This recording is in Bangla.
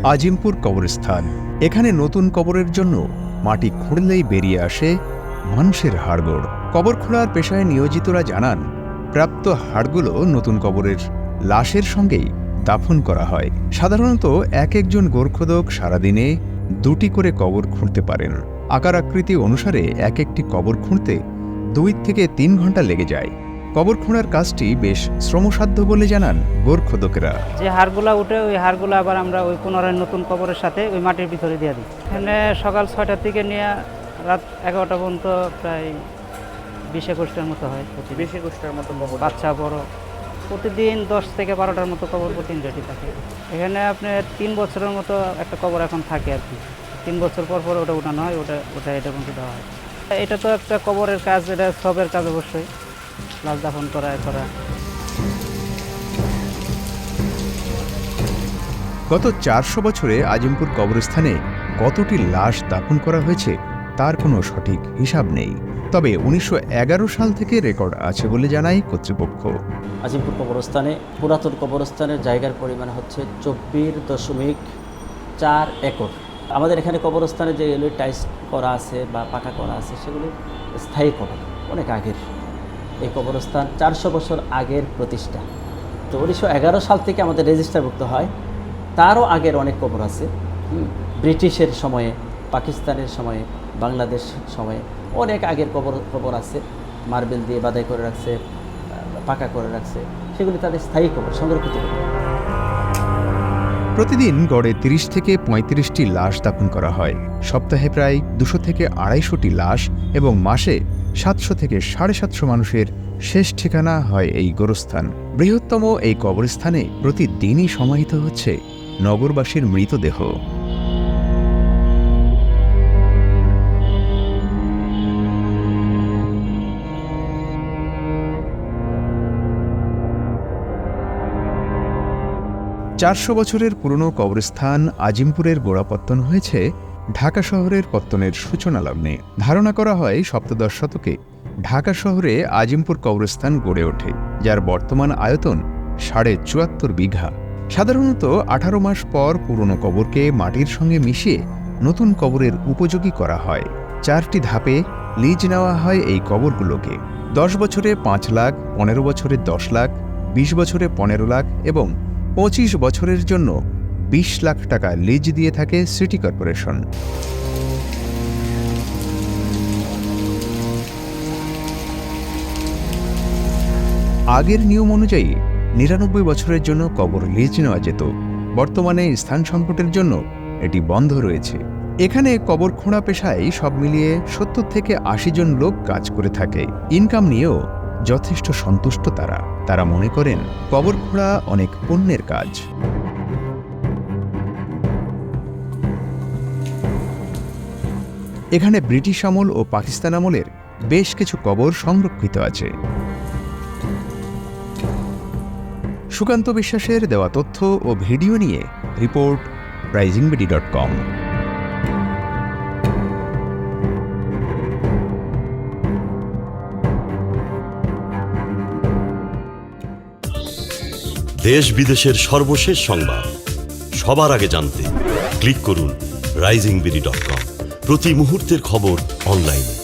আজিমপুর কবরস্থান। এখানে নতুন কবরের জন্য মাটি খুঁড়লেই বেরিয়ে আসে মানুষের হাড়গোড়। কবর খোঁড়ার পেশায় নিয়োজিতরা জানান, প্রাপ্ত হাড়গুলো নতুন কবরের লাশের সঙ্গেই দাফন করা হয়। সাধারণত এক একজন গোরখোদক সারাদিনে 2টি করে কবর খুঁড়তে পারেন। আকার আকৃতি অনুসারে এক একটি কবর খুঁড়তে 2 থেকে 3 ঘন্টা লেগে যায়। কবর খোঁড়ার কাজটি বেশ শ্রমসাধ্য বলে জানান গোরখোদকেরা। যে হাড়গুলা উঠে ওই হাড়গুলো আবার আমরা ওই পুনরায় নতুন কবরের সাথে ওই মাটির ভিতরে দিয়ে দিই। এখানে সকাল 6টা থেকে নিয়ে রাত 11টা পর্যন্ত প্রায় 20-21টার মতো হয়। 20-21টার মতো কবর, বাচ্চা বড়। প্রতিদিন 10 থেকে 12টার মতো কবর প্রতিদিন রেডি থাকে। এখানে আপনার 3 বছরের মতো একটা কবর এখন থাকে আর কি। 3 বছর পর পর ওটা উঠানো হয়, ওটা এটা পর্যন্ত দেওয়া হয়। এটা তো একটা কবরের কাজ, এটা সবের কাজ অবশ্যই, লাশ দাফন করা। গত 400 বছরে আজিমপুর কবরস্থানে কতটি লাশ দাফন করা হয়েছে তার কোনো সঠিক হিসাব নেই। তবে 1911 সাল থেকে রেকর্ড আছে বলে জানায় কর্তৃপক্ষ। আজিমপুর কবরস্থানে পুরাতন কবরস্থানের জায়গার পরিমাণ হচ্ছে 24.4 একর। আমাদের এখানে কবরস্থানে যে টাইলস করা আছে বা পাকা করা আছে সেগুলো স্থায়ী কবর, অনেক আগের। এই কবরস্থান 400 বছর আগের প্রতিষ্ঠা। তো 1911 সাল থেকে আমাদের রেজিস্টারভুক্ত হয়। তারও আগের অনেক কবর আছে, ব্রিটিশের সময়ে, পাকিস্তানের সময়ে, বাংলাদেশ সময়ে অনেক আগের কবর আছে। মার্বেল দিয়ে বাধাই করে রাখছে, পাকা করে রাখছে, সেগুলি তাদের স্থায়ী কবর, সংরক্ষিত কবর। প্রতিদিন গড়ে 30 থেকে 35টি লাশ দাফন করা হয়। সপ্তাহে প্রায় 200 থেকে 250টি লাশ এবং মাসে 700 থেকে 750 মানুষের শেষ ঠিকানা হয় এই গোরস্থান। বৃহত্তম এই কবরস্থানে প্রতিদিনই সমাহিত হচ্ছে নগরবাসীর মৃতদেহ। চারশো বছরের পুরনো কবরস্থান আজিমপুরের গোড়াপত্তন হয়েছে ঢাকা শহরের পত্তনের সূচনা লগ্নে। ধারণা করা হয় 17 শতকে ঢাকা শহরে আজিমপুর কবরস্থান গড়ে ওঠে, যার বর্তমান আয়তন 74.5 বিঘা। সাধারণত 18 মাস পর পুরনো কবরকে মাটির সঙ্গে মিশিয়ে নতুন কবরের উপযোগী করা হয়। 4টি ধাপে লিজ নেওয়া হয় এই কবরগুলোকে। 10 বছরে 5 লাখ, 15 বছরে 10 লাখ, 20 বছরে 15 লাখ এবং 25 বছরের জন্য 20 লাখ টাকা লিজ দিয়ে থাকে সিটি কর্পোরেশন। আগের নিয়ম অনুযায়ী 99 বছরের জন্য কবর লিজ নেওয়া যেত। বর্তমানে স্থান সংকটের জন্য এটি বন্ধ রয়েছে। এখানে কবর খোঁড়া পেশায় সব মিলিয়ে 70 থেকে 80 জন লোক কাজ করে থাকে। ইনকাম নিয়েও যথেষ্ট সন্তুষ্ট তারা মনে করেন কবর খোঁড়া অনেক পুণ্যের কাজ। এখানে ব্রিটিশ আমল ও পাকিস্তান আমলের বেশ কিছু কবর সংরক্ষিত আছে। সুকান্ত বিশ্বাসের দেওয়া তথ্য ও ভিডিও নিয়ে রিপোর্ট risingbeedi.com। দেশ বিদেশের সর্বশেষ সংবাদ সবার আগে জানতে ক্লিক করুন risingbeedi.com। প্রতি মুহূর্তের খবর অনলাইনে।